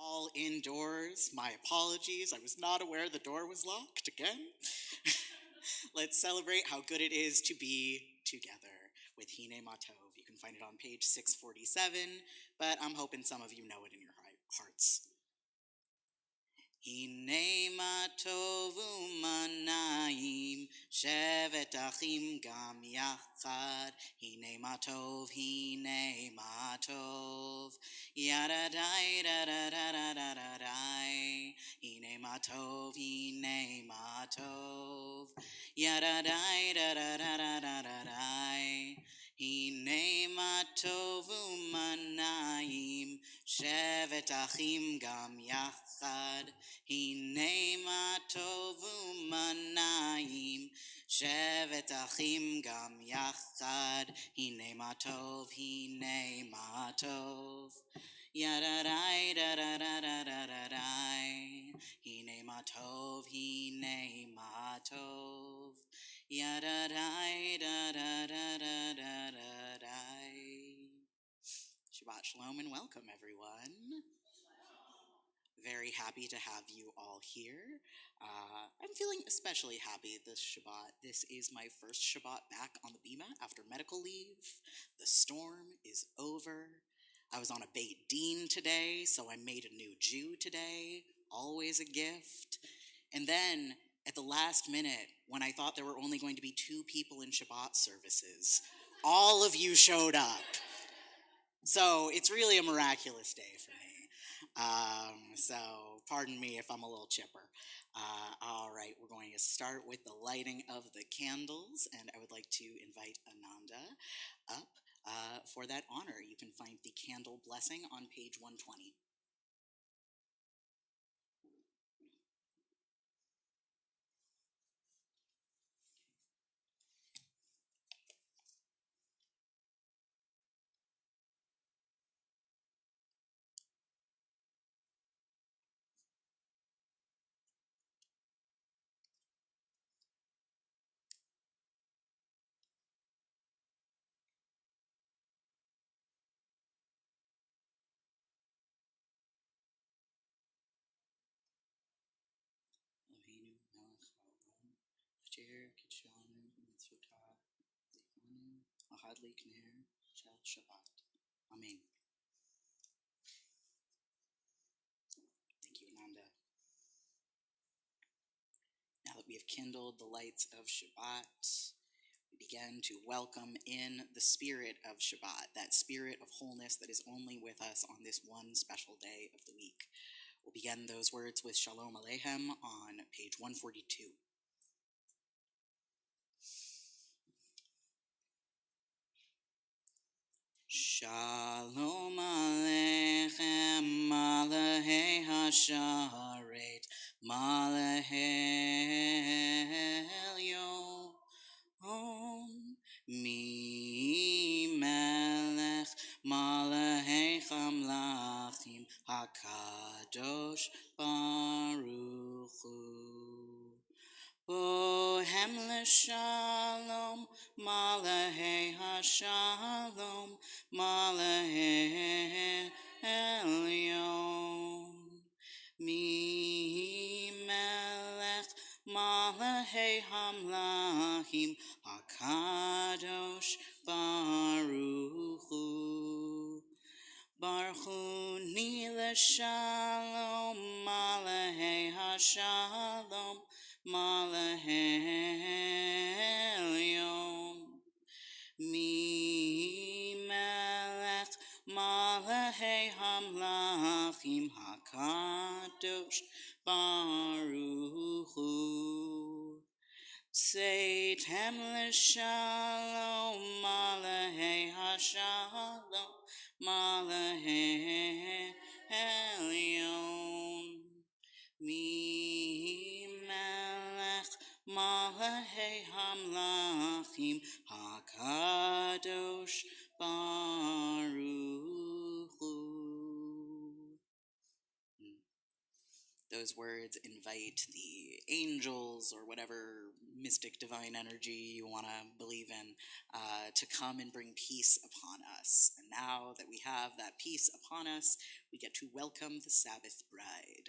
all indoors. My apologies. I was not aware the door was locked again. Let's celebrate how good it is to be together with Hine Matov. You can find it on page 647, but I'm hoping some of you know it in your hearts. Hine matov umanayim shevet achim gam yachad. Hine matov yadadai dadadadadadai. Hine matov yadadai dadadadadadai. Hine matov umanayim shevet achim gam yachad. Hine matov umanayim shevet achim gam yachad. Hine matov yadadai dadadadadadai. Hine matov yadadai dadadadadadai. Shabbat shalom and welcome, everyone. Very happy to have you all here. I'm feeling especially happy this Shabbat. This is my first Shabbat back on the Bima after medical leave. The storm is over. I was on a Beit Din today, so I made a new Jew today. Always a gift. And then, at the last minute, when I thought there were only going to be 2 people in Shabbat services, all of you showed up. So it's really a miraculous day for me. So pardon me if I'm a little chipper. All right, we're going to start with the lighting of the candles, and I would like to invite Ananda up for that honor. You can find the candle blessing on page 120. Shabbat. Amen. Thank you, Ananda. Now that we have kindled the lights of Shabbat, we begin to welcome in the spirit of Shabbat, that spirit of wholeness that is only with us on this one special day of the week. We'll begin those words with Shalom Aleichem on page 142. Shalom Aleichem, Malahei Hasharet, Malahei Elyon, Mi Melech, Malahei Chamlachim, HaKadosh Baruch Hu. Bohem l'shalom, Malahei Hashalom, Malahei Elyon. Mi Melech, Malahei Hamlachim, HaKadosh Baruch Hu. Baruch Hu ni l'shalom, Malahei Hashalom, Malahei Elyon. Mi Melech, Malahei Hamlachim, HaKadosh Baruch Hu. Seitem l'shalom, Malahei Hashalom, Malahei Elyon. Mi Melech, Malahei Hamlachim, HaKadosh Baruch Hu. those words invite the angels or whatever mystic divine energy you want to believe in to come and bring peace upon us. And now that we have that peace upon us, we get to welcome the Sabbath bride,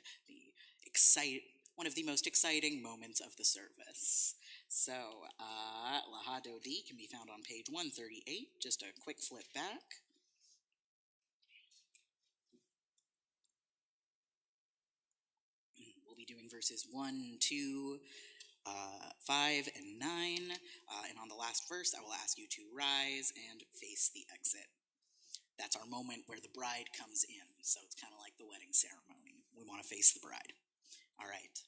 one of the most exciting moments of the service. So, Lahado D can be found on page 138. Just a quick flip back. We'll be doing verses 1, 2, 5, and 9. And on the last verse, I will ask you to rise and face the exit. That's our moment where the bride comes in. So it's kind of like the wedding ceremony. We want to face the bride. All right.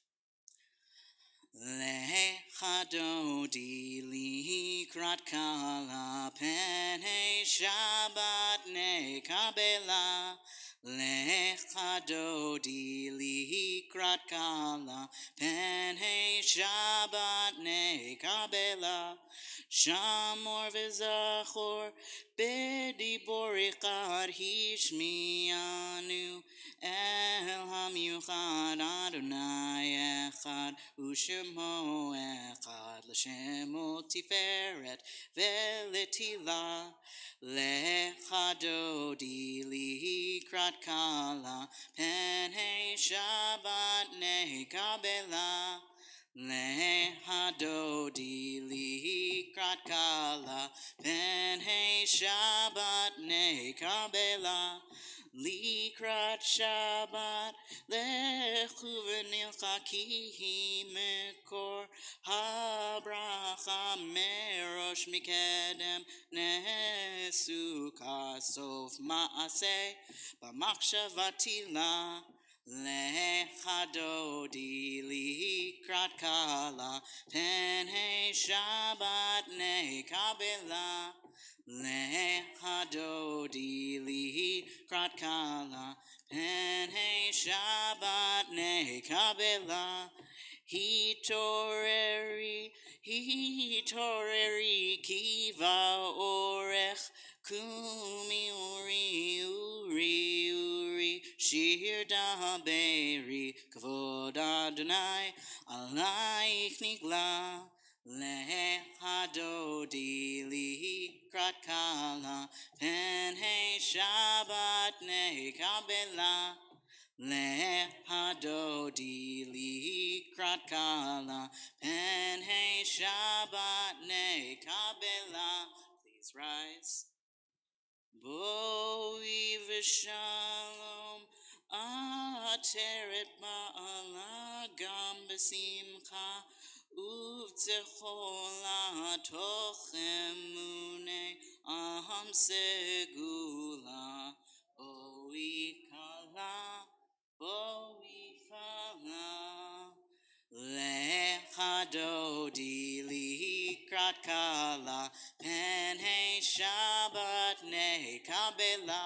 Lecha dodi likrat kala pene Shabbat nekabela. Lecha dodi likrat kala pene Shabbat nekabela. Shamor v'zachor bedibor echad hishmianu El hamiuchad Adonai echad Ushemo echad L'shemo tiferet ve'letila Lecha dodi likrat kala Penei Shabbat nekabela Lecha dodi likrat kala Penei Shabbat nekabela Likrat Shabbat lechu v'nilcha ki mekor habracha merosh mikedem nesuka sof maaseh b'machshavatila lecha dodi likrat kala penei Shabbat nekabela Lecha dodi likrat kala penei Shabbat nekabela Hitoreri kiva orech kumi uri shir daberi kavod Adonai alaich nigla Lecha dodi likrat kala penei Shabbat nekabela Lecha dodi likrat kala penei Shabbat nekabela. Please rise. Boi v'shalom ateret ba'ala gam b'simcha Uvtzechol atoch emune aham segula Boi kala Lecha dodi likrat kala penei Shabbat nekabela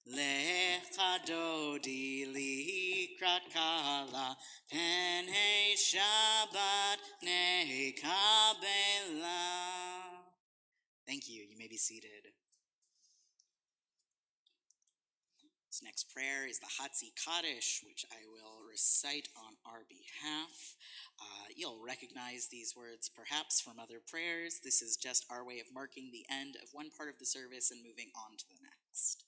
Lecha dodi likrat kala penei Shabbat nekabela. Thank you. You may be seated. This next prayer is the Hatzi Kaddish, which I will recite on our behalf. You'll recognize these words perhaps from other prayers. This is just our way of marking the end of one part of the service and moving on to the next.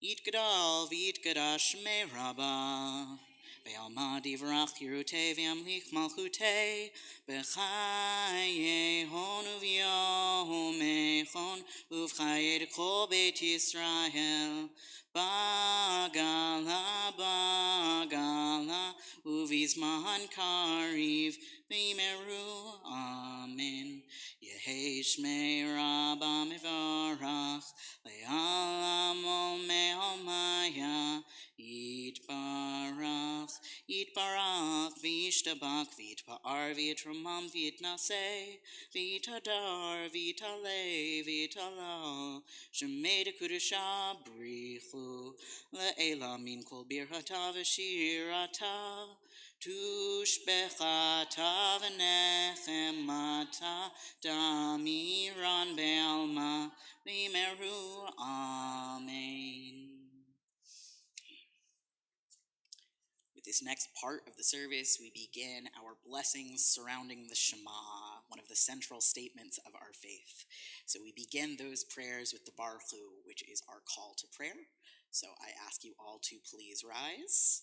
Yitgadal v'yitgadash me rabba Ve'alma divrach yirutei v'yamlich malchutei B'chaye hon uv'yomechon Uv'chaye kol beit Yisrael Bagala Uv'izman kariv V'yimeru Amen Yehi shmei rabba mevarach Le'alam me'omaya Yitbarach v'yishtabach v'yitpa'ar v'yitramam v'yitnaseh v'yitadar v'yitaleh v'yitalal Shemei dekudesha brichu le'ela min kol birchata v'shirata Tushbechata v'nechemata damiran be'alma v'yimeru Amen. This next part of the service, we begin our blessings surrounding the Shema, one of the central statements of our faith. So we begin those prayers with the Baruch Hu, which is our call to prayer. So I ask you all to please rise.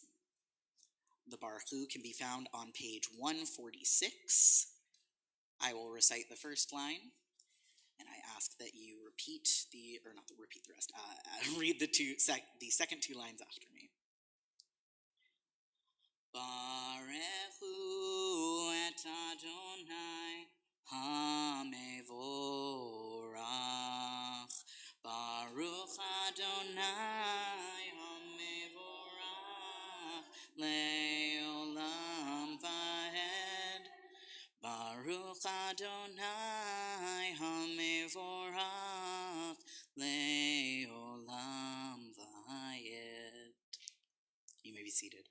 The Baruch Hu can be found on page 146. I will recite the first line, and I ask that you read the second two lines after me. Baruch Hu et Adonai HaMevorach. Baruch Adonai HaMevorach Le'olam Vaed. Baruch Adonai HaMevorach Le'olam Vaed. You may be seated.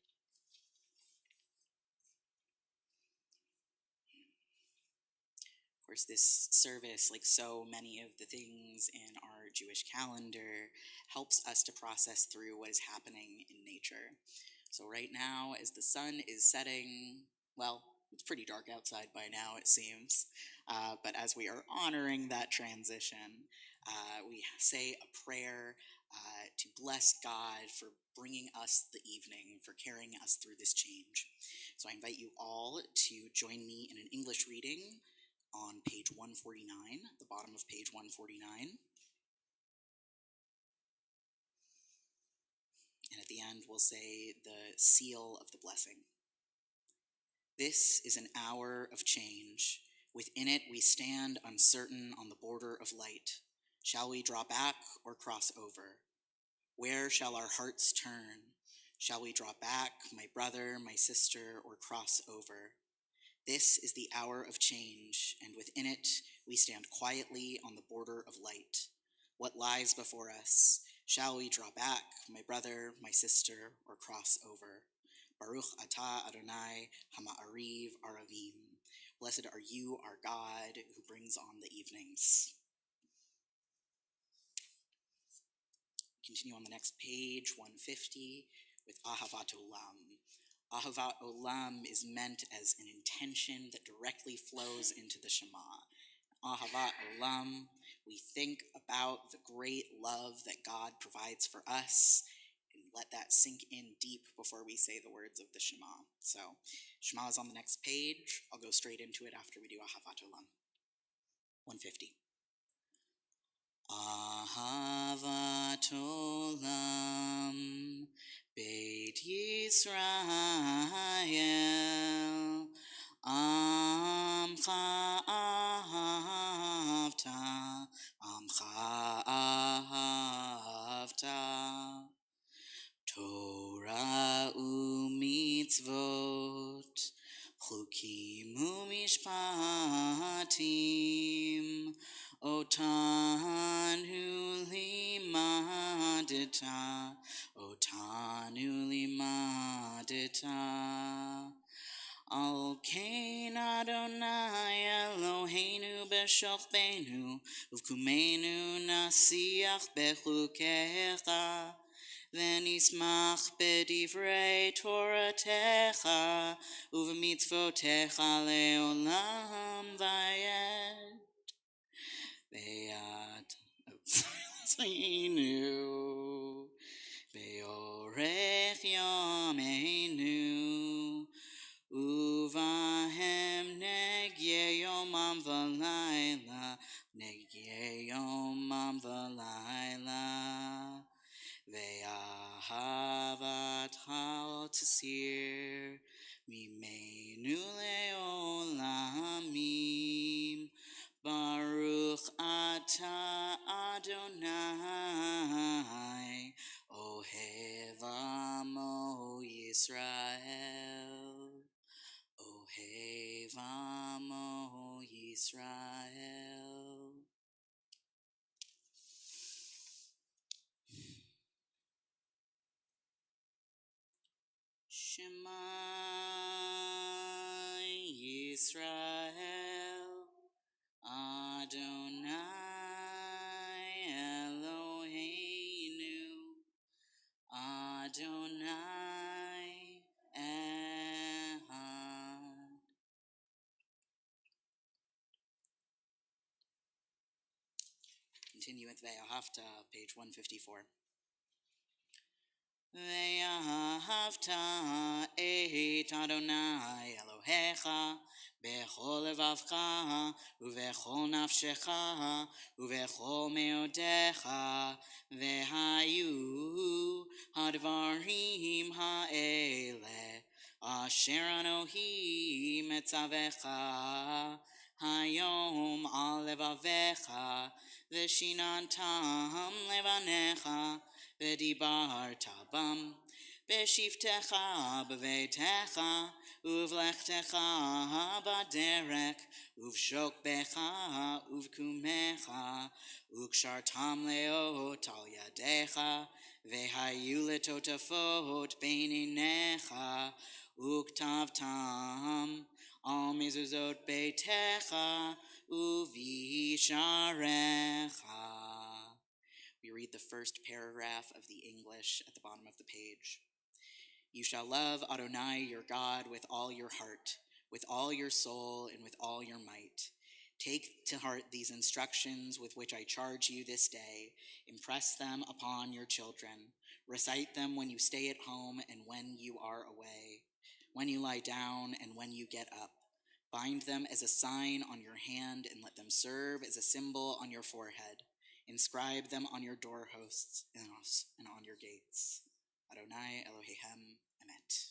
Of course, this service, like so many of the things in our Jewish calendar, helps us to process through what is happening in nature. So right now, as the sun is setting, well, it's pretty dark outside by now, it seems, but as we are honoring that transition, we say a prayer to bless God for bringing us the evening, for carrying us through this change. So I invite you all to join me in an English reading on page 149, the bottom of page 149. And at the end, we'll say the seal of the blessing. This is an hour of change. Within it, we stand uncertain on the border of light. Shall we draw back or cross over? Where shall our hearts turn? Shall we draw back, my brother, my sister, or cross over? This is the hour of change, and within it, we stand quietly on the border of light. What lies before us? Shall we draw back, my brother, my sister, or cross over? Baruch atah Adonai hama'ariv aravim. Blessed are you, our God, who brings on the evenings. Continue on the next page, 150, with Ahavat Olam. Ahavat Olam is meant as an intention that directly flows into the Shema. Ahavat Olam, we think about the great love that God provides for us, and let that sink in deep before we say the words of the Shema. So, Shema is on the next page. I'll go straight into it after we do Ahavat Olam. 150. Ahavat Olam, Beit Yisrael, Amcha ahavta, Amcha ahavta, Torah u'mitzvot, Chukim u'mishpatim, Otanu limadeta, Al Kain Adonai Eloheinu b'shofbenu, Uvkumenu nasiach bechukecha, V'nismach b'divrei Toratecha, Uv'mitzvotecha le'olam vayed. Be'at Tzinu, Be'orech Yameinu, Uvahem negye yomam v'layla, negye yomam v'layla, Ve'ahavat ha'ol t'sir, Mimeinu le'olamim, Baruch atah Adonai, Ohev amo Yisrael, Ohev amo Yisrael. Shema Yisrael, Adonai Eloheinu, Adonai continue with Ve'ahavta, page 154. Ve'ahavta et Adonai Elohecha bechol levavcha uvechol nafshecha uvechol meodecha vehayu hadvarim ha'ele asher anohi metzavecha hayom al levavecha v'shinantam levanecha v'dibarta bam b'shivtecha b'veitecha uvlechtecha b'derek uvshokbecha uvkumecha ukshartam leot al yadecha v'hayu letotafot beininecha uktavtam al mezuzot beitecha uvisharecha. We read the first paragraph of the English at the bottom of the page. You shall love Adonai your God with all your heart, with all your soul, and with all your might. Take to heart these instructions with which I charge you this day. Impress them upon your children. Recite them when you stay at home and when you are away, when you lie down and when you get up. Bind them as a sign on your hand and let them serve as a symbol on your forehead. Inscribe them on your doorposts and on your gates. Adonai Elohehem Emet.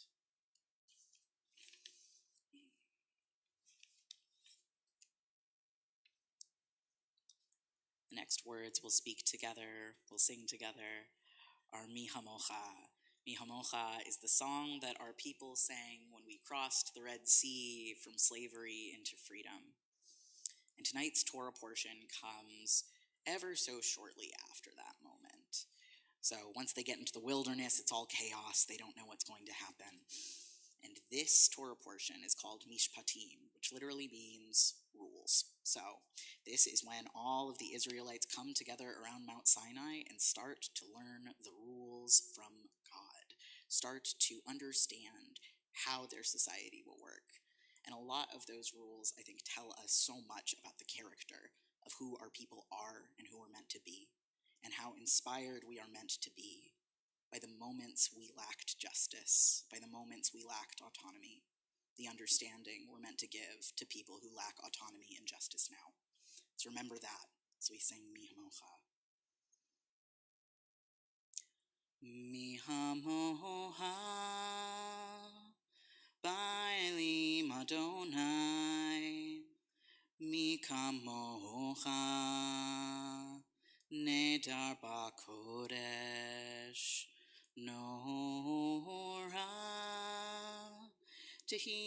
The next words we'll speak together, we'll sing together, are Mi Hamocha. Mi Hamocha is the song that our people sang when we crossed the Red Sea from slavery into freedom. And tonight's Torah portion comes ever so shortly after that moment. So once they get into the wilderness, it's all chaos. They don't know what's going to happen. And this Torah portion is called Mishpatim, which literally means rules. So this is when all of the Israelites come together around Mount Sinai and start to learn the rules from God, start to understand how their society will work. And a lot of those rules, I think, tell us so much about the character of who our people are and who we're meant to be, and how inspired we are meant to be by the moments we lacked justice, by the moments we lacked autonomy, the understanding we're meant to give to people who lack autonomy and justice now. So remember that as we sing Mi Hamocha. Mi Hamocha Ba'elim Adonai Mi Kamocha Nedar Ba'Kodesh Nora Tehilot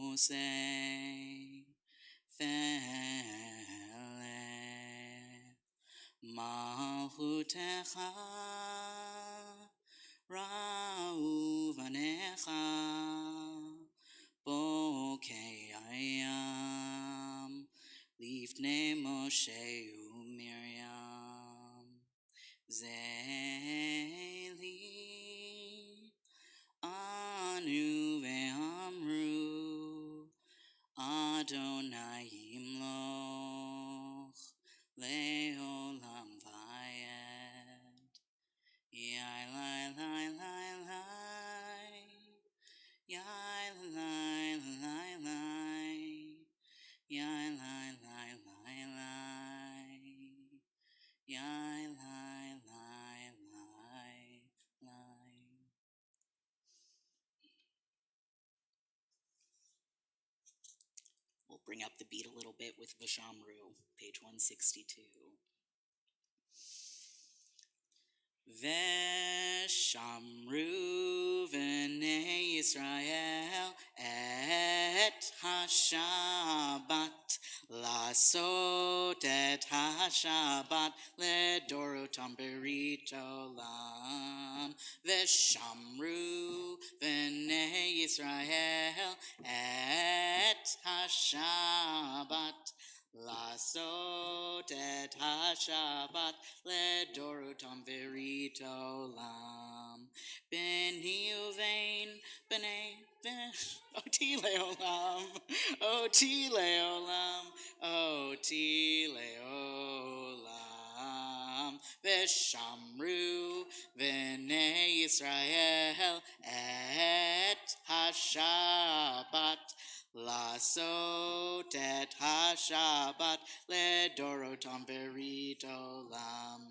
Osei Fele Malchutecha Ra'uvanecha Bokei Ayam Lifnei Moshe u'Miriam Zeli Anu ve'amru Adonai Yimloch Le'olam vayed Yai lai lai lai lai Yai lai lai lai Yai lai lai lai lai Yai lai lai lai lai. We'll bring up the beat a little bit with Vashamru, page 162. Veshamru v'nei Yisrael et ha-Shabbat lasot et ha-Shabbat ledorotam berit olam. Veshamru v'nei Yisrael et ha-Shabbat Lasot et ha-Shabbat ledorotam verit olam. Beni uvein b'nei Oti leolam, oti leolam, oti leolam. Veshamru v'nei Yisrael et hashabat. Lasot et hashabat ledorotam beritolam.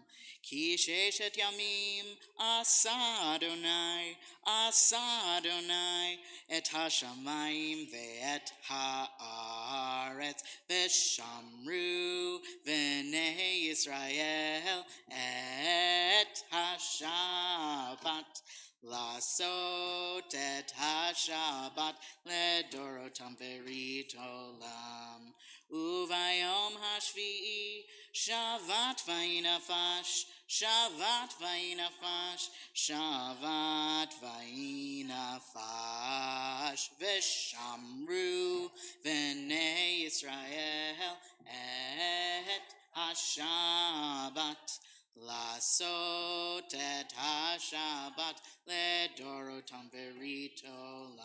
Ki sheshet yamim asa Adonai, asa Adonai, et hashamayim ve'et haaretz, veshamru v'nei Yisrael et hashabat. Lasot et hashabat ledorotam beritolam. Uvayom hashvi'i shavat vayinafash, shavat vayinafash, shavat vayinafash. Veshamru v'nei Yisrael et hashabat. Lasot et hashabat ledorotam beritolam.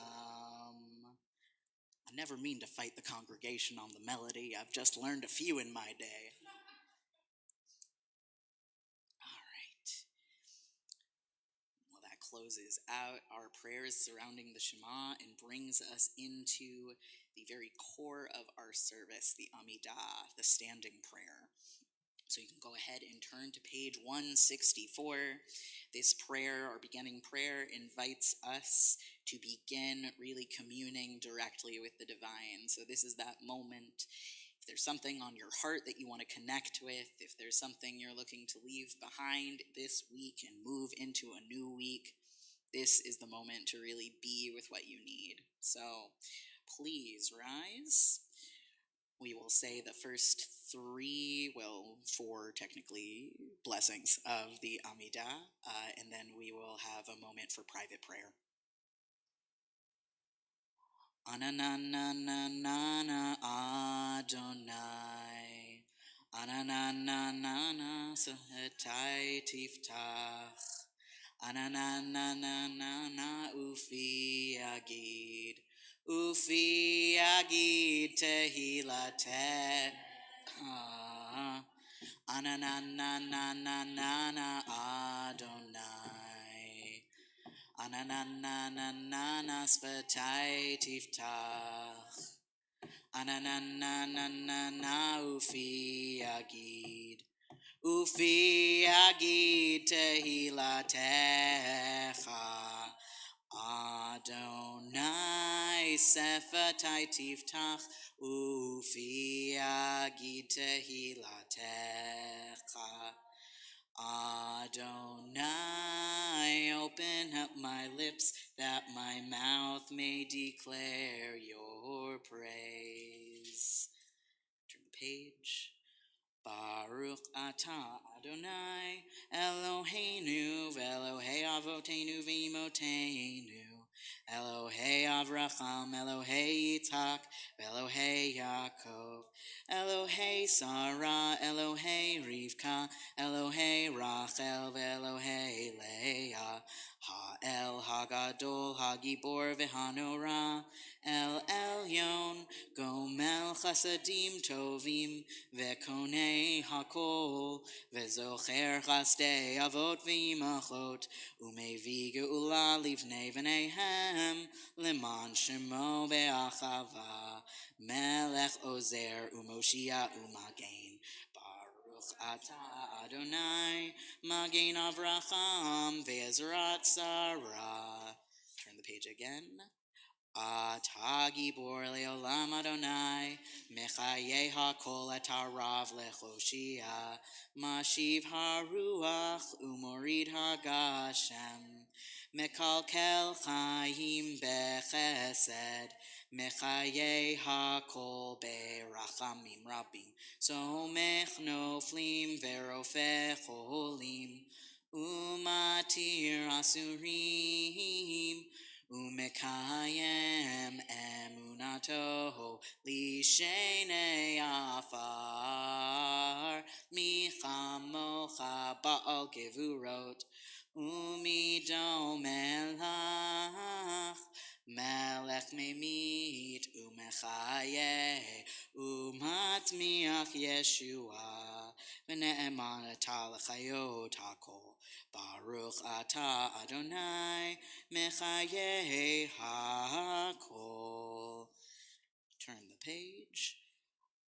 I never mean to fight the congregation on the melody. I've just learned a few in my day. All right. Well, that closes out our prayers surrounding the Shema and brings us into the very core of our service, the Amidah, the standing prayer. So you can go ahead and turn to page 164. This prayer, our beginning prayer, invites us to begin really communing directly with the divine. So this is that moment. If there's something on your heart that you want to connect with, if there's something you're looking to leave behind this week and move into a new week, this is the moment to really be with what you need. So please rise. We will say the first four technically, blessings of the Amidah, and then we will have a moment for private prayer. Ananananana Adonai, Ananananana Sahatai Tiftach, Ananananana Ufi Agid, Ufi Agid Tehilate. Ananananana Adonai, Ananananana Svatai Tiftach, Ananananana Ufi Agid, Ufi Agid Tehilatecha. Adonai Sefatai Tiftach, Ufi Agid Tehilatecha. Adonai, open up my lips that my mouth may declare your praise. Turn the page. Baruch atah Adonai Eloheinu v'Elohei Avoteinu v'Imotenu Elohei Avraham, Elohei Yitzhak, Elohei Yaakov, Elohei Sarah, Elohei Rivka, Elohei Rachel, Elohei Leah, Ha'el Hagadol, Hagibor v'Hanora, El Elyon, Gomel Chasadim Tovim, Vekonei Hakol, Vezocher Chasdei Avot v'Imachot, Umevi Geula Livnei v'Neihem, Leman Shemo be'achava, Melech Ozer u'Moshia u'Magen, Baruch atah Adonai, Magen Avraham ve'Ezrat Sarah. Turn the page again. Atah Gibor le'olam Adonai, Mechaye hakol et harav lechoshia, Mashiv haruach u'morid hagashem, Mekalkel chaim bechesed, Mechaye hakol berachamim rabim, Somech noflim verofeh cholim, Umatir asurim, Umekayem emunato lishenei afar, Michamocha ba'al gevurot, Umido melach ממית ומחיה ומצמיח ישועה ונאמן אתה לחיות הכל ברוך אתה אדוני מחיי הכל. Turn the page.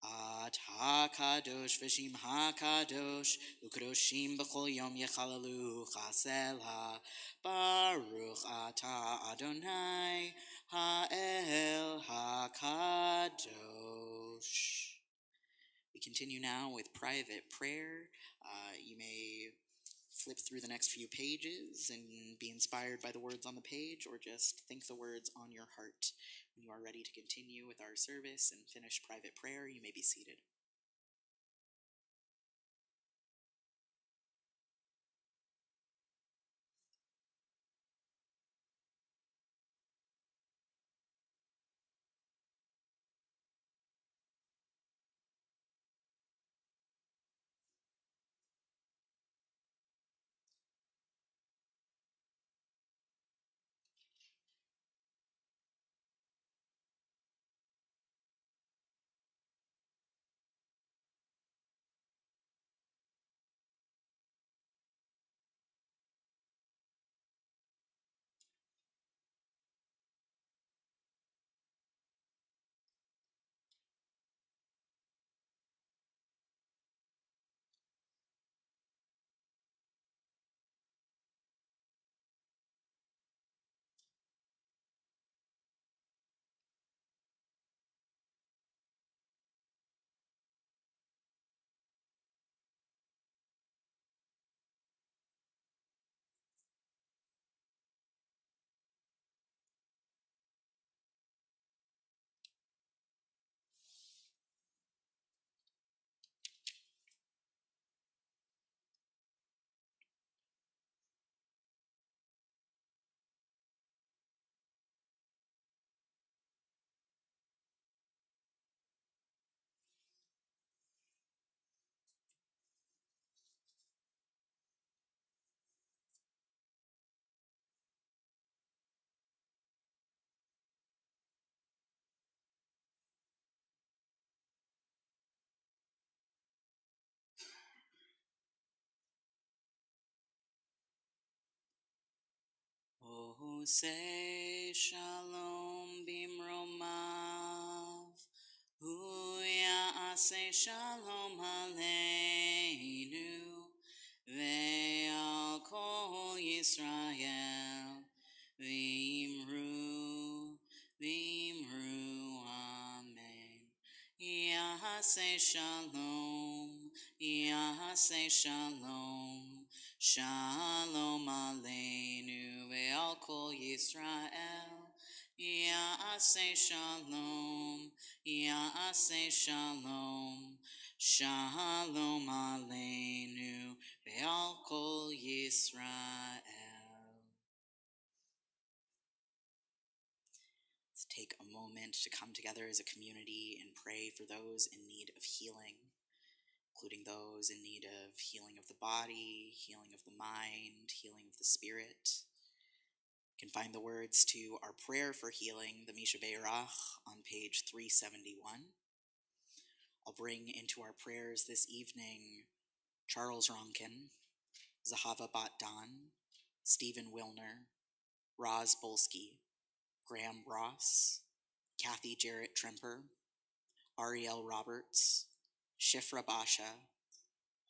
At HaKadosh v'Shim HaKadosh u'Kadoshim b'chol yom yechalalu chasela Baruch Ata Adonai Ha'el HaKadosh. We continue now with private prayer. You may flip through the next few pages and be inspired by the words on the page, or just think the words on your heart. When you are ready to continue with our service and finish private prayer, you may be seated. Oh, say shalom bimromav, hu ya'aseh shalom aleinu, ve'al kol Yisrael, v'imru, amen. Ya'aseh shalom, shalom aleinu ve'al kol Yisrael. Ya'aseh shalom, shalom aleinu ve'al kol Yisrael. Let's take a moment to come together as a community and pray for those in need of healing, including those in need of healing of the body, healing of the mind, healing of the spirit. You can find the words to our prayer for healing, the Misha Beirach, on page 371. I'll bring into our prayers this evening Charles Ronkin, Zahava Bat Dan, Stephen Wilner, Roz Bolsky, Graham Ross, Kathy Jarrett Tremper, Ariel Roberts, Shifra Basha,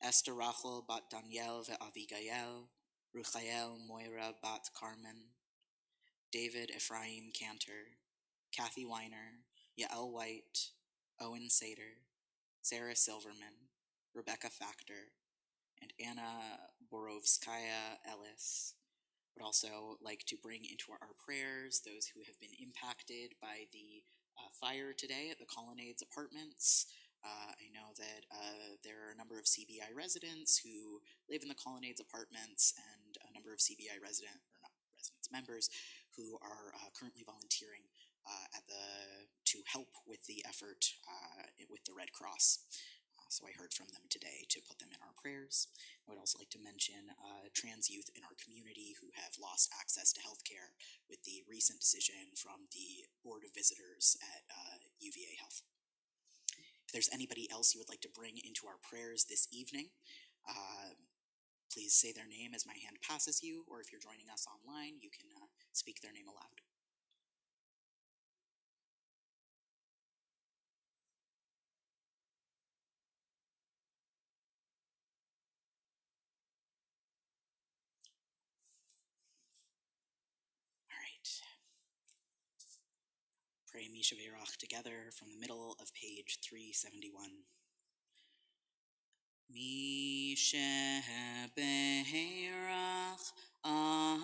Esther Rachel Bat Daniel Ve'Avigael, Ruchael Moira Bat Carmen, David Ephraim Cantor, Kathy Weiner, Yael White, Owen Sater, Sarah Silverman, Rebecca Factor, and Anna Borovskaya Ellis. Would also like to bring into our prayers those who have been impacted by the fire today at the Colonnades Apartments. I know that there are a number of CBI residents who live in the Colonnades Apartments, and a number of CBI residents members who are currently volunteering to help with the effort with the Red Cross. So I heard from them today to put them in our prayers. I would also like to mention trans youth in our community who have lost access to healthcare with the recent decision from the Board of Visitors at UVA Health. If there's anybody else you would like to bring into our prayers this evening, please say their name as my hand passes you, or if you're joining us online, you can speak their name aloud. All right. Pray Misha Ve'erach together from the middle of page 371. Misha Ve'erach Avoteinu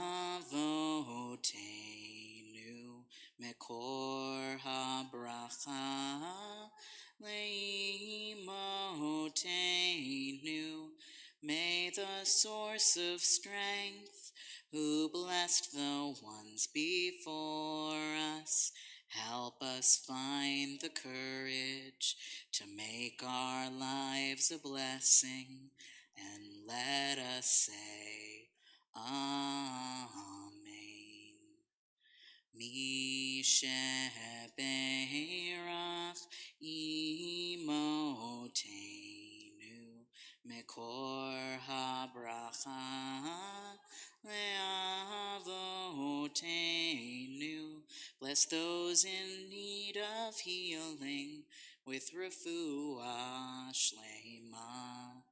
Mekor HaBracha Leimotenu. May the source of strength, who blessed the ones before us, help us find the courage to make our lives a blessing, and let us say, Amen. Misha Be'erach Imotenu Mekor HaBracha Le'avotenu. Bless those in need of healing with refuah shlema,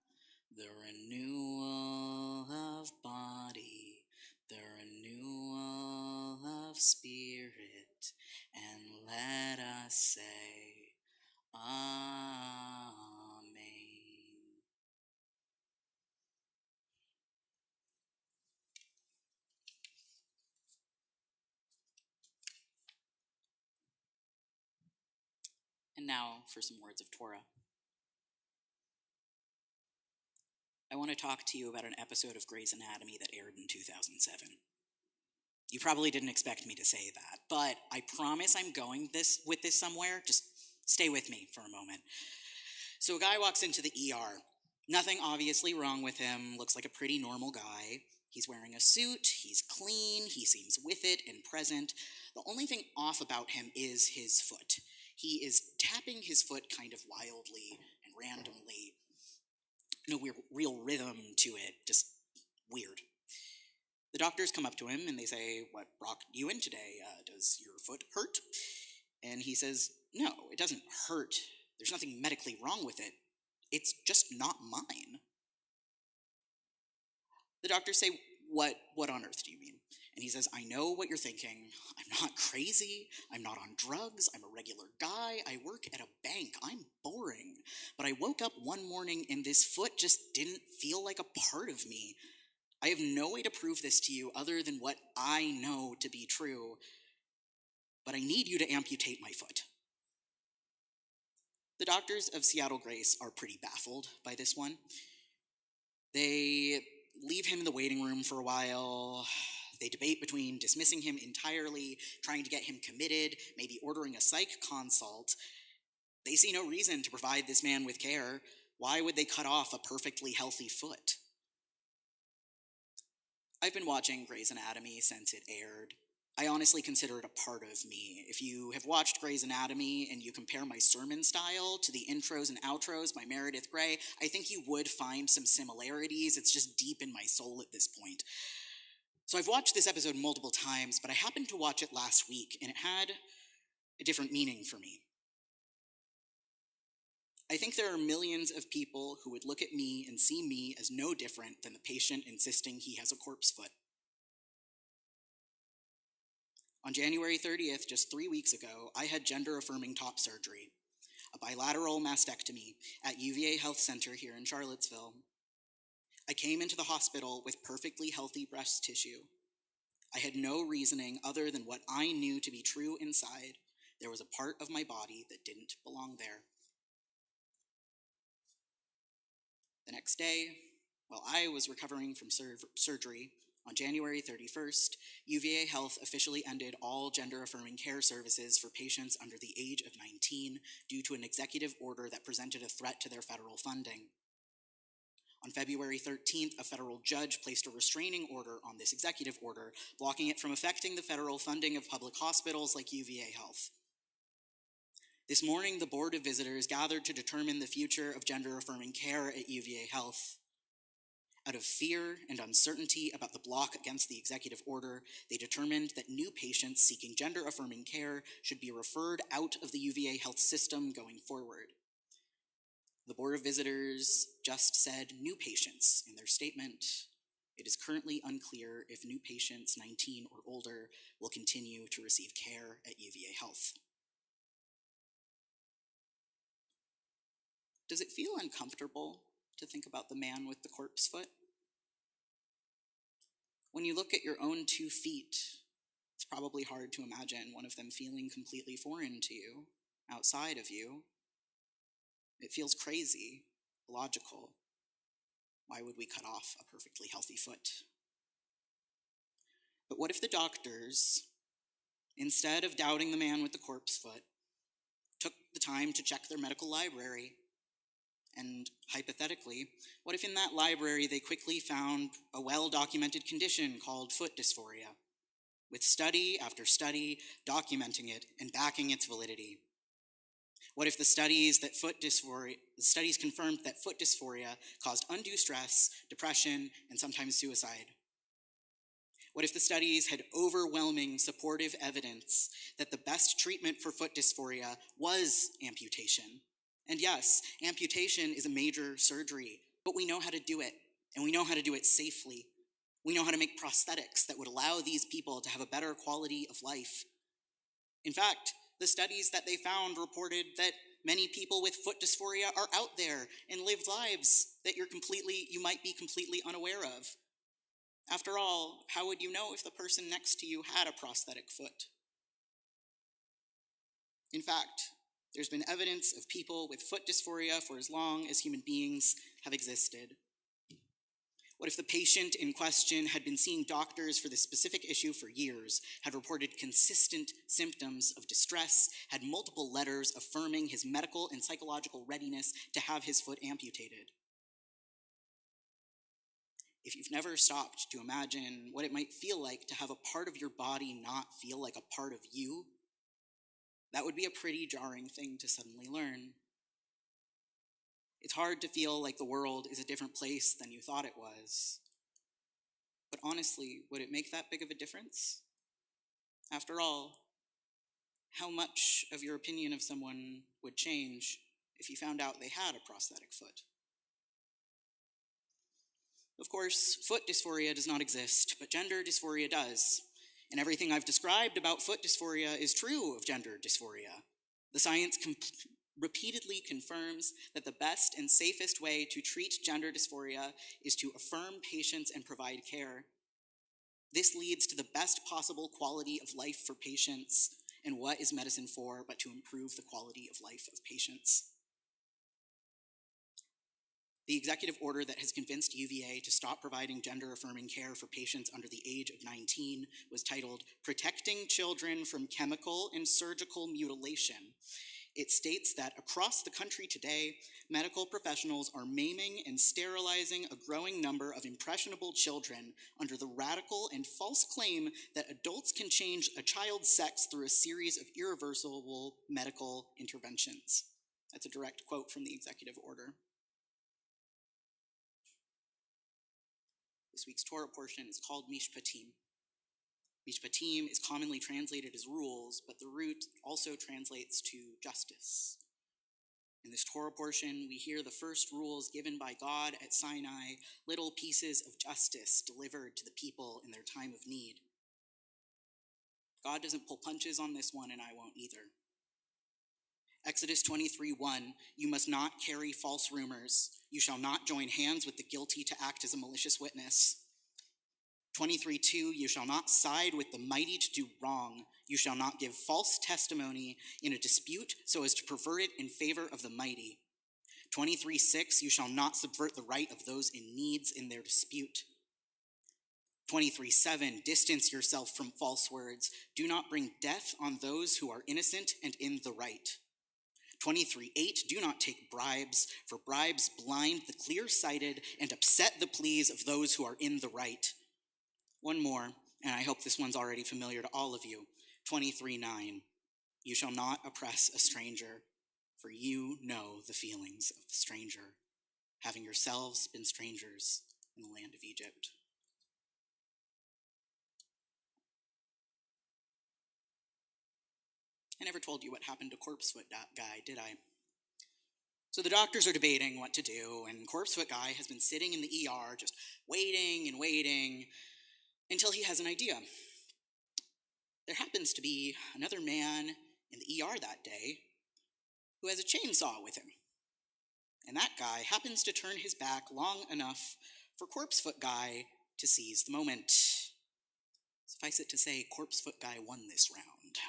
the renewal of body, the renewal of spirit, and let us say, Amen. And now for some words of Torah. I want to talk to you about an episode of Grey's Anatomy that aired in 2007. You probably didn't expect me to say that, but I promise I'm going with this somewhere. Just stay with me for a moment. So a guy walks into the ER. Nothing obviously wrong with him, looks like a pretty normal guy. He's wearing a suit, he's clean, he seems with it and present. The only thing off about him is his foot. He is tapping his foot kind of wildly and randomly. No real rhythm to it, just weird. The doctors come up to him and they say, "What brought you in today? Does your foot hurt?" And he says, "No, it doesn't hurt. There's nothing medically wrong with it. It's just not mine." The doctors say, What on earth do you mean?" And he says, "I know what you're thinking. I'm not crazy. I'm not on drugs. I'm a regular guy. I work at a bank. I'm boring. But I woke up one morning and this foot just didn't feel like a part of me. I have no way to prove this to you other than what I know to be true. But I need you to amputate my foot." The doctors of Seattle Grace are pretty baffled by this one. They leave him in the waiting room for a while. They debate between dismissing him entirely, trying to get him committed, maybe ordering a psych consult. They see no reason to provide this man with care. Why would they cut off a perfectly healthy foot? I've been watching Grey's Anatomy since it aired. I honestly consider it a part of me. If you have watched Grey's Anatomy and you compare my sermon style to the intros and outros by Meredith Grey, I think you would find some similarities. It's just deep in my soul at this point. So I've watched this episode multiple times, but I happened to watch it last week, and it had a different meaning for me. I think there are millions of people who would look at me and see me as no different than the patient insisting he has a corpse foot. On January 30th, just 3 weeks ago, I had gender-affirming top surgery, a bilateral mastectomy at UVA Health Center here in Charlottesville. I came into the hospital with perfectly healthy breast tissue. I had no reasoning other than what I knew to be true inside. There was a part of my body that didn't belong there. The next day, while I was recovering from surgery, on January 31st, UVA Health officially ended all gender-affirming care services for patients under the age of 19 due to an executive order that presented a threat to their federal funding. On February 13th, a federal judge placed a restraining order on this executive order, blocking it from affecting the federal funding of public hospitals like UVA Health. This morning, the Board of Visitors gathered to determine the future of gender-affirming care at UVA Health. Out of fear and uncertainty about the block against the executive order, they determined that new patients seeking gender-affirming care should be referred out of the UVA Health system going forward. The Board of Visitors just said new patients in their statement. It is currently unclear if new patients 19 or older will continue to receive care at UVA Health. Does it feel uncomfortable to think about the man with the corpse foot? When you look at your own 2 feet, it's probably hard to imagine one of them feeling completely foreign to you, outside of you. It feels crazy, illogical. Why would we cut off a perfectly healthy foot? But what if the doctors, instead of doubting the man with the corpse foot, took the time to check their medical library? And hypothetically, what if in that library they quickly found a well-documented condition called foot dysphoria, with study after study documenting it and backing its validity? What if the studies confirmed that foot dysphoria caused undue stress, depression, and sometimes suicide? What if the studies had overwhelming supportive evidence that the best treatment for foot dysphoria was amputation? And yes, amputation is a major surgery, but we know how to do it, and we know how to do it safely. We know how to make prosthetics that would allow these people to have a better quality of life. In fact, the studies that they found reported that many people with foot dysphoria are out there and live lives that you might be completely unaware of. After all, how would you know if the person next to you had a prosthetic foot? In fact, there's been evidence of people with foot dysphoria for as long as human beings have existed. What if the patient in question had been seeing doctors for this specific issue for years, had reported consistent symptoms of distress, had multiple letters affirming his medical and psychological readiness to have his foot amputated? If you've never stopped to imagine what it might feel like to have a part of your body not feel like a part of you, that would be a pretty jarring thing to suddenly learn. It's hard to feel like the world is a different place than you thought it was. But honestly, would it make that big of a difference? After all, how much of your opinion of someone would change if you found out they had a prosthetic foot? Of course, foot dysphoria does not exist, but gender dysphoria does. And everything I've described about foot dysphoria is true of gender dysphoria. The science repeatedly confirms that the best and safest way to treat gender dysphoria is to affirm patients and provide care. This leads to the best possible quality of life for patients, and what is medicine for but to improve the quality of life of patients? The executive order that has convinced UVA to stop providing gender-affirming care for patients under the age of 19 was titled "Protecting Children from Chemical and Surgical Mutilation." It states that across the country today, medical professionals are maiming and sterilizing a growing number of impressionable children under the radical and false claim that adults can change a child's sex through a series of irreversible medical interventions. That's a direct quote from the executive order. This week's Torah portion is called Mishpatim. Mishpatim is commonly translated as rules, but the root also translates to justice. In this Torah portion, we hear the first rules given by God at Sinai, little pieces of justice delivered to the people in their time of need. God doesn't pull punches on this one, and I won't either. Exodus 23:1, you must not carry false rumors. You shall not join hands with the guilty to act as a malicious witness. 23:2, you shall not side with the mighty to do wrong. You shall not give false testimony in a dispute so as to pervert it in favor of the mighty. 23:6, you shall not subvert the right of those in needs in their dispute. 23:7, distance yourself from false words. Do not bring death on those who are innocent and in the right. 23:8, do not take bribes, for bribes blind the clear-sighted and upset the pleas of those who are in the right. One more, and I hope this one's already familiar to all of you. 23:9, you shall not oppress a stranger, for you know the feelings of the stranger, having yourselves been strangers in the land of Egypt. I never told you what happened to Corpsefoot Guy, did I? So the doctors are debating what to do, and Corpsefoot Guy has been sitting in the ER just waiting and waiting until he has an idea. There happens to be another man in the ER that day who has a chainsaw with him. And that guy happens to turn his back long enough for Corpsefoot Guy to seize the moment. Suffice it to say, Corpsefoot Guy won this round.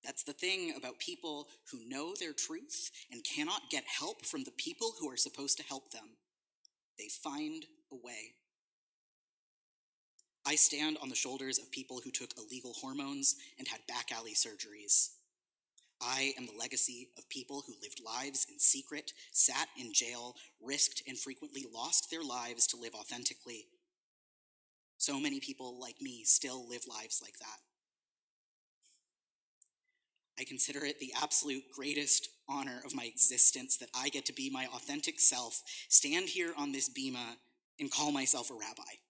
That's the thing about people who know their truth and cannot get help from the people who are supposed to help them. They find a way. I stand on the shoulders of people who took illegal hormones and had back alley surgeries. I am the legacy of people who lived lives in secret, sat in jail, risked and frequently lost their lives to live authentically. So many people like me still live lives like that. I consider it the absolute greatest honor of my existence that I get to be my authentic self, stand here on this bima, and call myself a rabbi.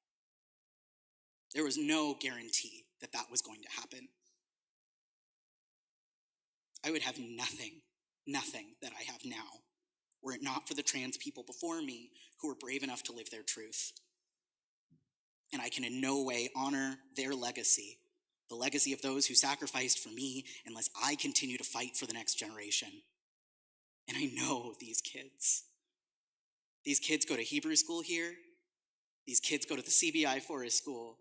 There was no guarantee that that was going to happen. I would have nothing that I have now, were it not for the trans people before me who were brave enough to live their truth. And I can in no way honor their legacy, the legacy of those who sacrificed for me, unless I continue to fight for the next generation. And I know these kids. These kids go to Hebrew school here. These kids go to the CBI Forest School.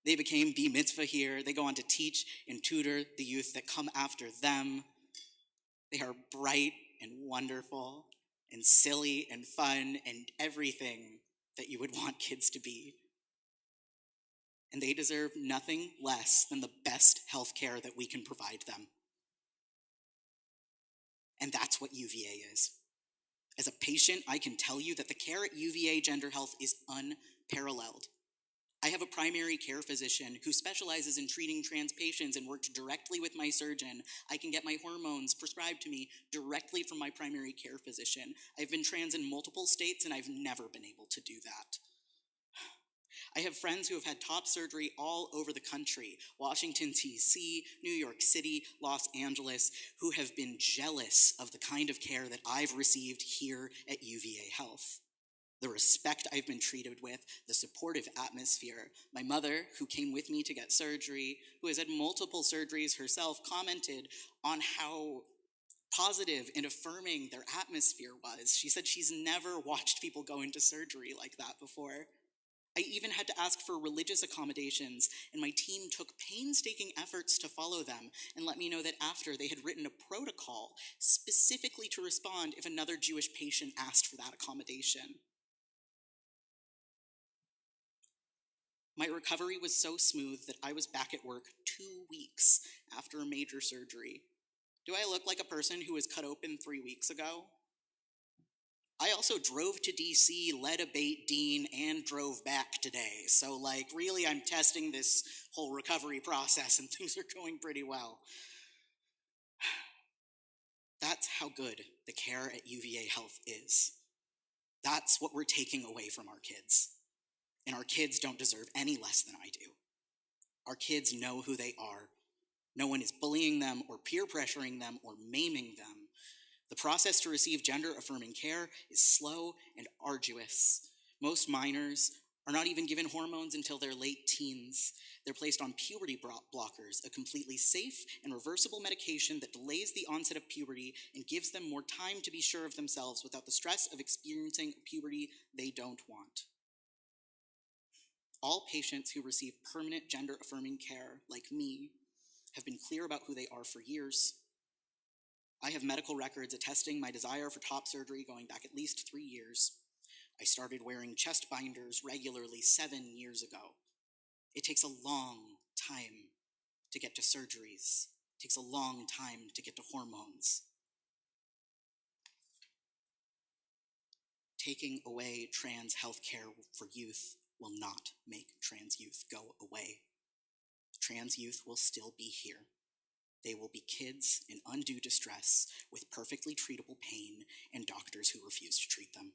They became B Mitzvah here. They go on to teach and tutor the youth that come after them. They are bright and wonderful and silly and fun and everything that you would want kids to be. And they deserve nothing less than the best health care that we can provide them. And that's what UVA is. As a patient, I can tell you that the care at UVA Gender Health is unparalleled. I have a primary care physician who specializes in treating trans patients and worked directly with my surgeon. I can get my hormones prescribed to me directly from my primary care physician. I've been trans in multiple states and I've never been able to do that. I have friends who have had top surgery all over the country, Washington, D.C., New York City, Los Angeles, who have been jealous of the kind of care that I've received here at UVA Health. The respect I've been treated with, the supportive atmosphere. My mother, who came with me to get surgery, who has had multiple surgeries herself, commented on how positive and affirming their atmosphere was. She said she's never watched people go into surgery like that before. I even had to ask for religious accommodations, and my team took painstaking efforts to follow them and let me know that after they had written a protocol specifically to respond if another Jewish patient asked for that accommodation. My recovery was so smooth that I was back at work 2 weeks after a major surgery. Do I look like a person who was cut open 3 weeks ago? I also drove to DC, led a bait dean, and drove back today. So really I'm testing this whole recovery process and things are going pretty well. That's how good the care at UVA Health is. That's what we're taking away from our kids. And our kids don't deserve any less than I do. Our kids know who they are. No one is bullying them or peer pressuring them or maiming them. The process to receive gender-affirming care is slow and arduous. Most minors are not even given hormones until their late teens. They're placed on puberty blockers, a completely safe and reversible medication that delays the onset of puberty and gives them more time to be sure of themselves without the stress of experiencing a puberty they don't want. All patients who receive permanent gender-affirming care, like me, have been clear about who they are for years. I have medical records attesting my desire for top surgery going back at least 3 years. I started wearing chest binders regularly 7 years ago. It takes a long time to get to surgeries. It takes a long time to get to hormones. taking away trans health care for youth will not make trans youth go away. Trans youth will still be here. They will be kids in undue distress with perfectly treatable pain and doctors who refuse to treat them.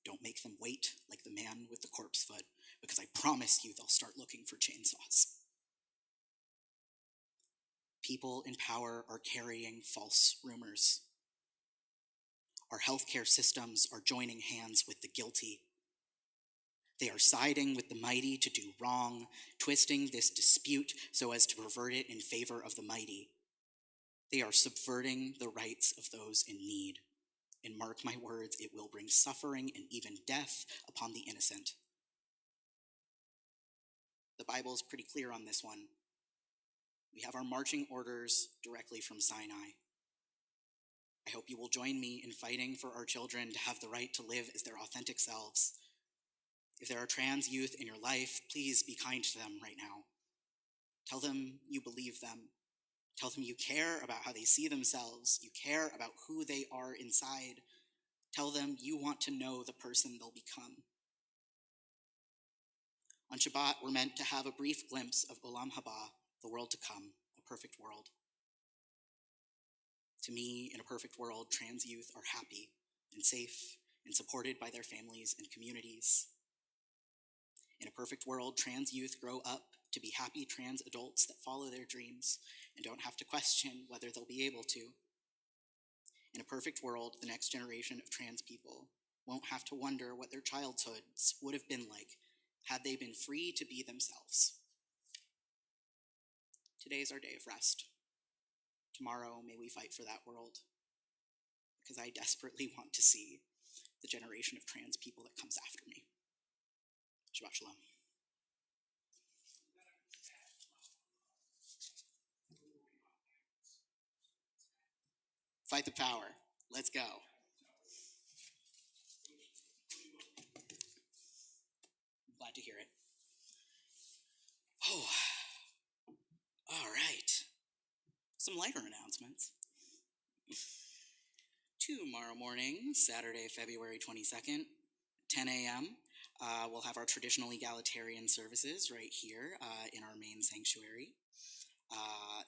Don't make them wait like the man with the corpse foot, because I promise you they'll start looking for chainsaws. People in power are carrying false rumors. Our healthcare systems are joining hands with the guilty. They are siding with the mighty to do wrong, twisting this dispute so as to pervert it in favor of the mighty. They are subverting the rights of those in need. And mark my words, it will bring suffering and even death upon the innocent. The Bible is pretty clear on this one. We have our marching orders directly from Sinai. I hope you will join me in fighting for our children to have the right to live as their authentic selves. If there are trans youth in your life, please be kind to them right now. Tell them you believe them. Tell them you care about how they see themselves. You care about who they are inside. Tell them you want to know the person they'll become. On Shabbat, we're meant to have a brief glimpse of Olam Haba, the world to come, a perfect world. To me, in a perfect world, trans youth are happy and safe and supported by their families and communities. In a perfect world, trans youth grow up to be happy trans adults that follow their dreams and don't have to question whether they'll be able to. In a perfect world, the next generation of trans people won't have to wonder what their childhoods would have been like had they been free to be themselves. Today is our day of rest. Tomorrow, may we fight for that world, because I desperately want to see the generation of trans people that comes after me. Shabbat Shalom. Fight the power. Let's go. I'm glad to hear it. Oh, all right. Some lighter announcements. Tomorrow morning, Saturday, February 22nd, 10 a.m., we'll have our traditional egalitarian services right here in our main sanctuary.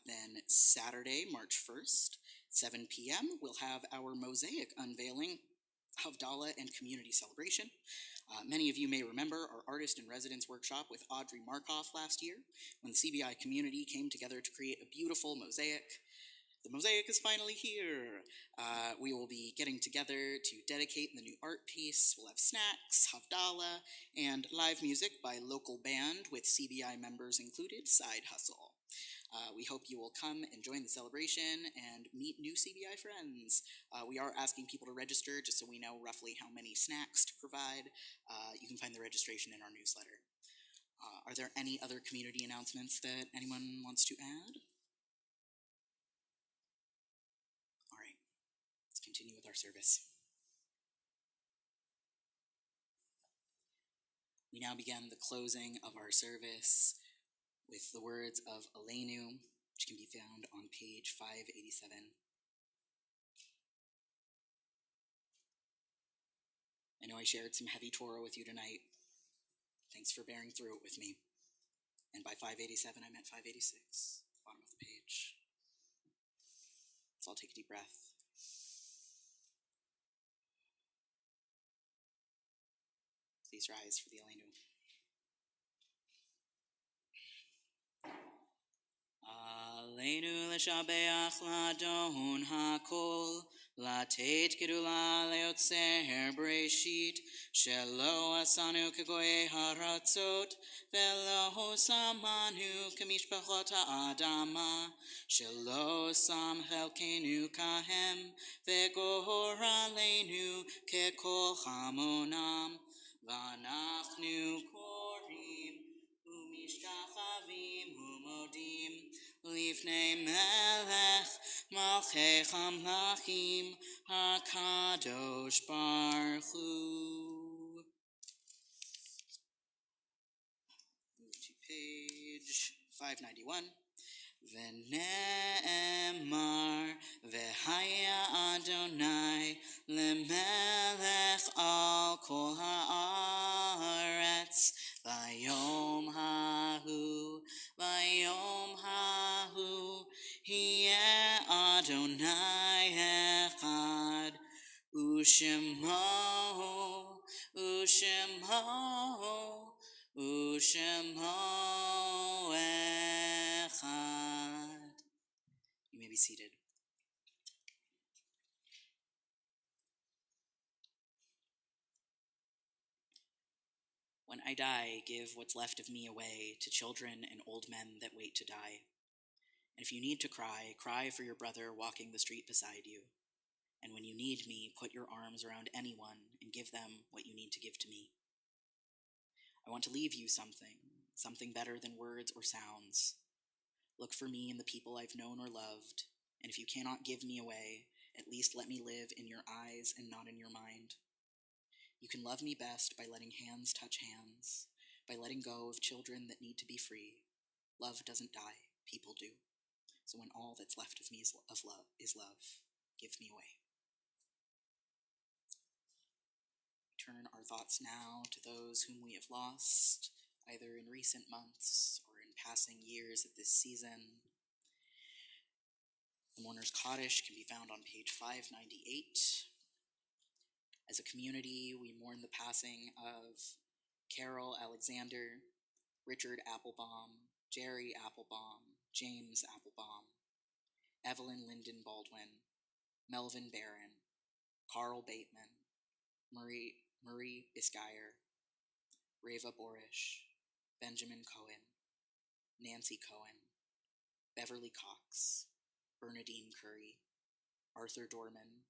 Then Saturday, March 1st, 7 p.m., we'll have our mosaic unveiling, Havdalah, and community celebration. Many of you may remember our Artist in Residence workshop with Audrey Markoff last year, when the CBI community came together to create a beautiful mosaic. The mosaic is finally here. We will be getting together to dedicate the new art piece. We'll have snacks, Havdalah, and live music by local band with CBI members included, Side Hustle. We hope you will come and join the celebration and meet new CBI friends. We are asking people to register just so we know roughly how many snacks to provide. You can find the registration in our newsletter. Are there any other community announcements that anyone wants to add? All right, let's continue with our service. We now begin the closing of our service with the words of Aleinu, which can be found on page 587. I know I shared some heavy Torah with you tonight. Thanks for bearing through it with me. And by 587, I meant 586, bottom of the page. So I'll take a deep breath. Please rise for the Aleinu. Aleinu l'shabeach l'adon hakol, לתת גדולה ליוצר בראשית, שלא עשנו כגויי הארצות, ולא שמנו כמשפחות האדמה, שלא שם חלקנו כהם, וגורלנו ככל המונם, ואנחנו קוראים ומשתחווים ומודים לפני מלך מלכי המלכים הקדוש ברוך הוא. Move to page 591. ונאמר, והיה אדוני למלך על כל הארץ, ביום ההוא יהיה אדוני אחד, ושמו אחד. You may be seated. When I die, give what's left of me away to children and old men that wait to die. And if you need to cry, cry for your brother walking the street beside you. And when you need me, put your arms around anyone and give them what you need to give to me. I want to leave you something better than words or sounds. Look for me in the people I've known or loved, and if you cannot give me away, at least let me live in your eyes and not in your mind. You can love me best by letting hands touch hands, by letting go of children that need to be free. Love doesn't die, people do. So when all that's left of me is love, give me away. Turn our thoughts now to those whom we have lost, either in recent months or in passing years at this season. The Mourner's Kaddish can be found on page 598. As a community, we mourn the passing of Carol Alexander, Richard Applebaum, Jerry Applebaum, James Applebaum, Evelyn Lyndon Baldwin, Melvin Barron, Carl Bateman, Marie Biscayr, Reva Borish, Benjamin Cohen, Nancy Cohen, Beverly Cox, Bernadine Curry, Arthur Dorman,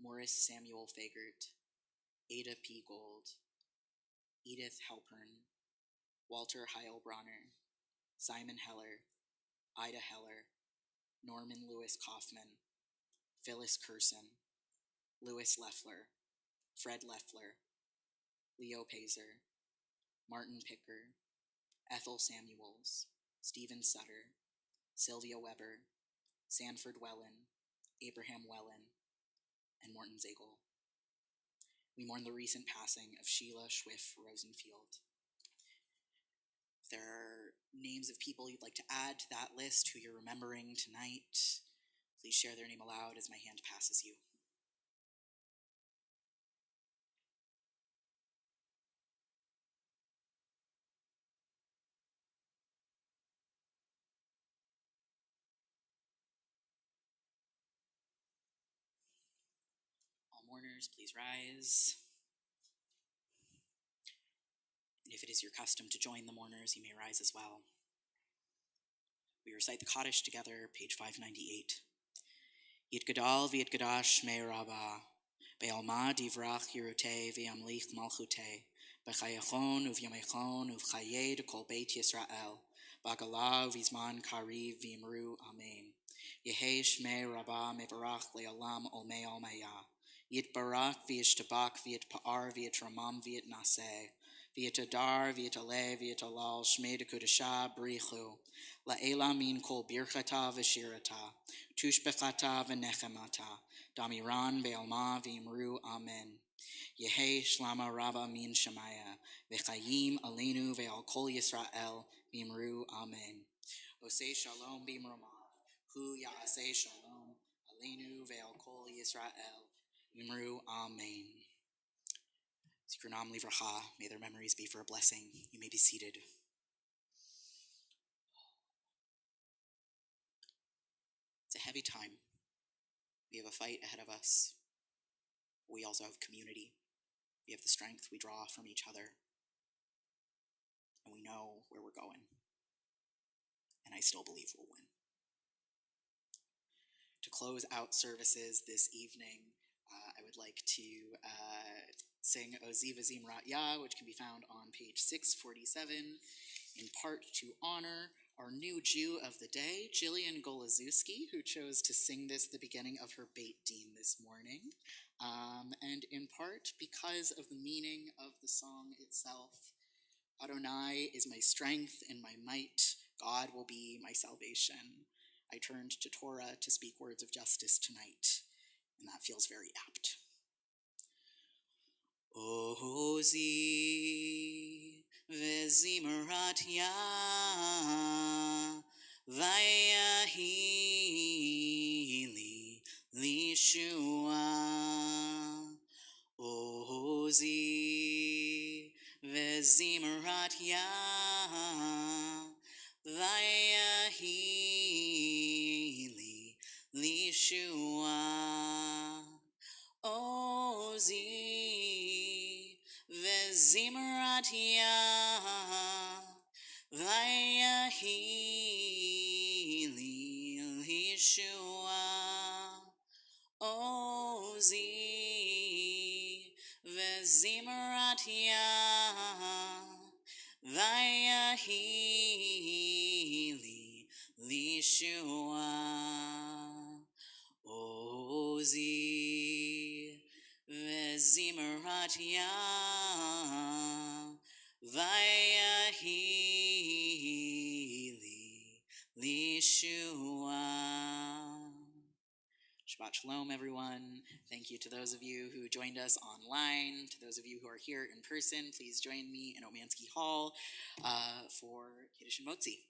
Morris Samuel Fagert, Ada P. Gold, Edith Halpern, Walter Heilbronner, Simon Heller, Ida Heller, Norman Lewis Kaufman, Phyllis Curson, Louis Leffler, Fred Leffler, Leo Pazer, Martin Picker, Ethel Samuels, Stephen Sutter, Sylvia Weber, Sanford Wellen, Abraham Wellen, and Morton Zagel. We mourn the recent passing of Sheila Schwiff Rosenfield. If there are names of people you'd like to add to that list who you're remembering tonight, please share their name aloud as my hand passes you. All mourners, please rise. And if it is your custom to join the mourners, you may rise as well. We recite the Kaddish together, page 598. Yitgadal v'yitgadash shmei Rabbah, be'alma divrach Yeruteh v'yamlich malchuteh, b'chayachon uv'yamechon uv'chayed kol beit Yisrael, b'agala uv'izman kariv v'imru amen. Yehei shmei Rabbah mevarach le'olam olmei olmaya, yitbarak v'yishtabak v'yitpa'ar v'yitramam v'yitnaseh, v'yitadar v'yitaleh v'yitalal shmei dekudasha b'richu, la'ela min kol birchata v'shirata, tushbechata v'nechemata, damiran be'alma v'imru amen. Yehei shlama rabba min shemaya, v'chayim aleinu ve'al kol Yisrael v'imru amen. Osei shalom b'imromav, hu ya'asei shalom, aleinu ve'al kol Yisrael v'imru amen. Zikronam livracha, may their memories be for a blessing. You may be seated. It's a heavy time. We have a fight ahead of us. We also have community. We have the strength we draw from each other. And we know where we're going. And I still believe we'll win. To close out services this evening, I would like to sing Oziv Azim Rat Yah, which can be found on page 647, in part to honor our new Jew of the day, Jillian Golazewski, who chose to sing this at the beginning of her Beit Din this morning, and in part because of the meaning of the song itself. Adonai is my strength and my might. God will be my salvation. I turned to Torah to speak words of justice tonight, and that feels very apt. Ozi vezimrat ya vayahili lishua. Ozi vezimrat ya vayahili lishua. Ozi vezimrat ya vayahili lishua. Ozi vezimrat ya vayahili lishua. Ozi vezimrat ya vayahili lishua. Shabbat Shalom, everyone. Thank you to those of you who joined us online. To those of you who are here in person, please join me in Omansky Hall for Kiddush and Motzi.